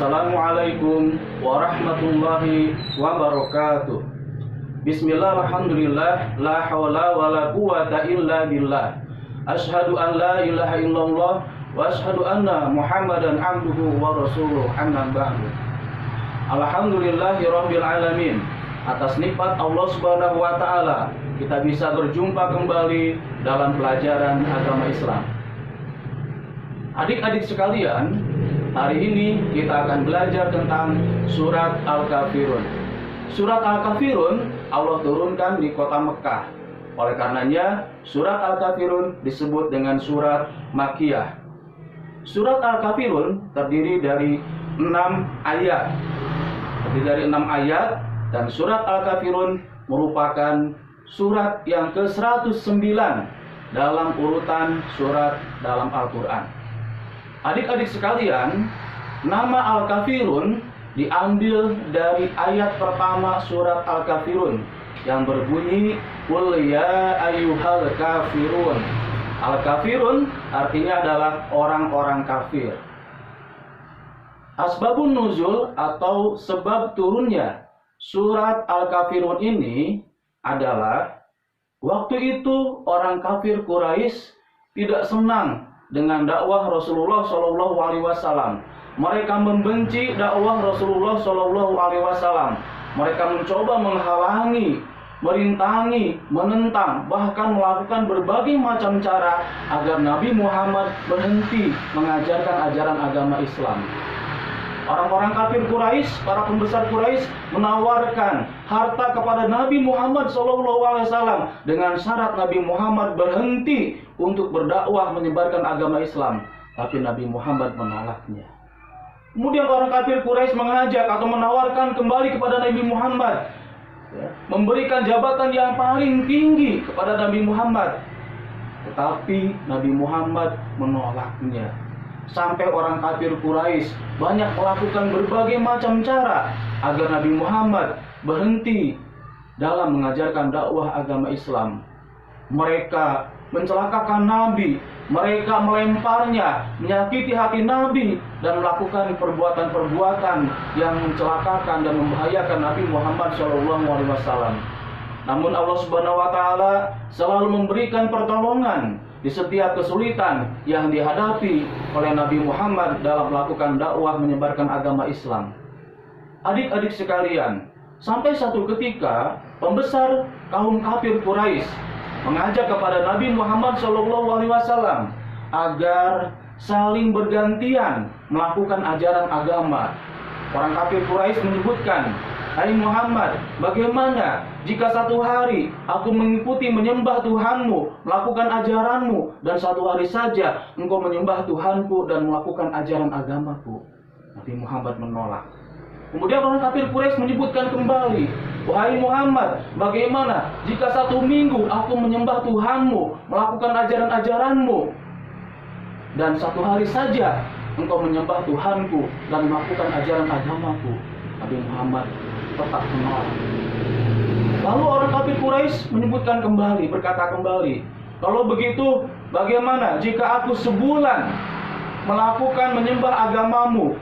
Assalamualaikum warahmatullahi wabarakatuh. Bismillah, alhamdulillah, la hawla wa la quwata illa billah. Ashhadu an la ilaha illallah wa ashhadu anna Muhammadan abduhu wa rasuluh, amma ba'du. Alhamdulillahi rabbil alamin. Atas nikmat Allah Subhanahu wa taala, kita bisa berjumpa kembali dalam pelajaran agama Islam. Adik-adik sekalian, hari ini kita akan belajar tentang surat Al-Kafirun. Surat Al-Kafirun Allah turunkan di kota Mekah. Oleh karenanya, surat Al-Kafirun disebut dengan surat Makkiyah. Surat Al-Kafirun terdiri dari 6 ayat. Dan surat Al-Kafirun merupakan surat yang ke-109 dalam urutan surat dalam Al-Quran. Adik-adik sekalian, nama Al-Kafirun diambil dari ayat pertama surat Al-Kafirun yang berbunyi Qul ya ayyuhal kafirun. Al-Kafirun artinya adalah orang-orang kafir. Asbabun nuzul atau sebab turunnya surat Al-Kafirun ini adalah waktu itu orang kafir Quraisy tidak senang dengan dakwah Rasulullah Shallallahu Alaihi Wasallam. Mereka membenci dakwah Rasulullah Shallallahu Alaihi Wasallam. Mereka mencoba menghalangi, merintangi, menentang, bahkan melakukan berbagai macam cara agar Nabi Muhammad berhenti mengajarkan ajaran agama Islam. Orang-orang kafir Quraisy, para pembesar Quraisy menawarkan harta kepada Nabi Muhammad SAW dengan syarat Nabi Muhammad berhenti untuk berdakwah menyebarkan agama Islam. Tapi Nabi Muhammad menolaknya. Kemudian orang kafir Quraisy mengajak atau menawarkan kembali kepada Nabi Muhammad, memberikan jabatan yang paling tinggi kepada Nabi Muhammad. Tetapi Nabi Muhammad menolaknya. Sampai orang kafir Quraisy banyak melakukan berbagai macam cara agar Nabi Muhammad berhenti dalam mengajarkan dakwah agama Islam. Mereka mencelakakan Nabi, mereka melemparnya, menyakiti hati Nabi, dan melakukan perbuatan-perbuatan yang mencelakakan dan membahayakan Nabi Muhammad SAW. Namun Allah Subhanahu wa taala selalu memberikan pertolongan di setiap kesulitan yang dihadapi oleh Nabi Muhammad dalam melakukan dakwah menyebarkan agama Islam. Adik-adik sekalian, sampai satu ketika pembesar kaum kafir Quraisy mengajak kepada Nabi Muhammad SAW agar saling bergantian melakukan ajaran agama. Orang kafir Quraisy menyebutkan, "Hai Muhammad, bagaimana jika satu hari aku mengikuti menyembah Tuhanmu, melakukan ajaranmu, dan satu hari saja engkau menyembah Tuhanku dan melakukan ajaran agamaku?" Nabi Muhammad menolak. Kemudian orang kafir Quraisy menyebutkan kembali, "Wahai Muhammad, bagaimana jika satu minggu aku menyembah Tuhanmu, melakukan ajaran-ajaranmu, dan satu hari saja engkau menyembah Tuhanku dan melakukan ajaran agamaku?" Nabi Muhammad tetap menolak. Lalu orang kafir Quraisy menyebutkan kembali, berkata kembali, "Kalau begitu, bagaimana jika aku sebulan melakukan menyembah agamamu,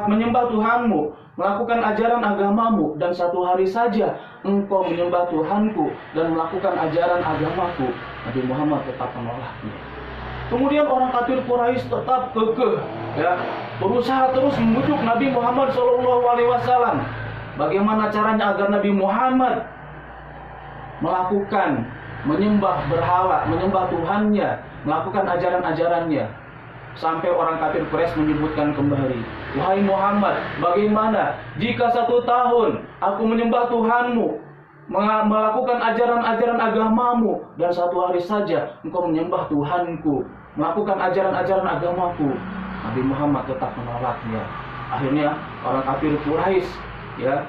menyembah Tuhanmu, melakukan ajaran agamamu, dan satu hari saja engkau menyembah Tuhanku dan melakukan ajaran agamaku?" Nabi Muhammad tetap menolaknya. Kemudian orang kafir Quraisy tetap kekeh, berusaha terus membujuk Nabi Muhammad SAW. Bagaimana caranya agar Nabi Muhammad melakukan menyembah berhala, menyembah Tuhannya, melakukan ajaran-ajarannya. Sampai orang kafir Quraisy menyebutkan kembali, "Wahai Muhammad, bagaimana jika 1 tahun aku menyembah Tuhanmu, melakukan ajaran-ajaran agamamu, dan satu hari saja engkau menyembah Tuhanku, melakukan ajaran-ajaran agamaku?" Nabi Muhammad tetap menolaknya. Akhirnya orang kafir Quraisy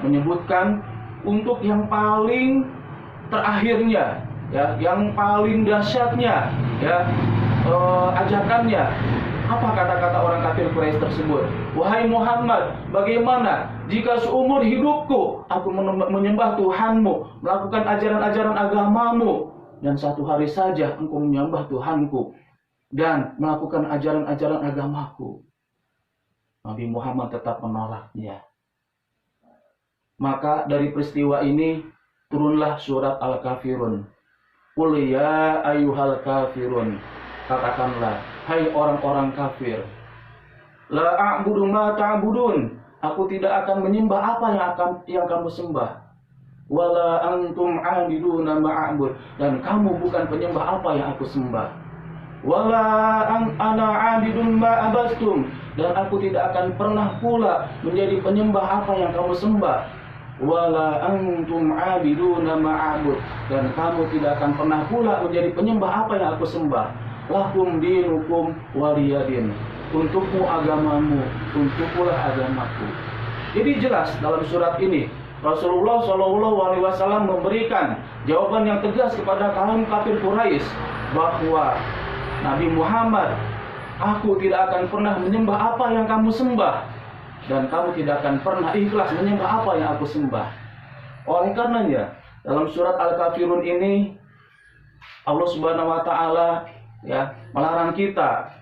menyebutkan untuk yang paling terakhirnya, yang paling dahsyatnya, ajakannya. Apa kata-kata orang kafir Quraisy tersebut? "Wahai Muhammad, bagaimana jika seumur hidupku aku menyembah Tuhanmu, melakukan ajaran-ajaran agamamu, dan satu hari saja engkau menyembah Tuhanku dan melakukan ajaran-ajaran agamaku?" Nabi Muhammad tetap menolaknya. Maka dari peristiwa ini turunlah surat Al-Kafirun. Qul ya ayyuhal kafirun. Katakanlah, hai orang-orang kafir. La a'budu ma ta'budun. Aku tidak akan menyembah apa yang kamu sembah. Wala antum 'abiduna ma a'bud. Dan kamu bukan penyembah apa yang aku sembah. Wala ana 'abidun ma abastum. Dan aku tidak akan pernah pula menjadi penyembah apa yang kamu sembah. Wala antum 'abiduna ma a'bud. Dan kamu tidak akan pernah pula menjadi penyembah apa yang aku sembah. Lakum dinukum waliyadin. Untukmu agamamu, untukkulah agamaku. Jadi jelas dalam surat ini Rasulullah SAW memberikan jawaban yang tegas kepada kaum kafir Quraisy bahwa Nabi Muhammad, aku tidak akan pernah menyembah apa yang kamu sembah, dan kamu tidak akan pernah ikhlas menyembah apa yang aku sembah. Oleh karenanya dalam surat Al-Kafirun ini Allah Subhanahu wa taala melarang kita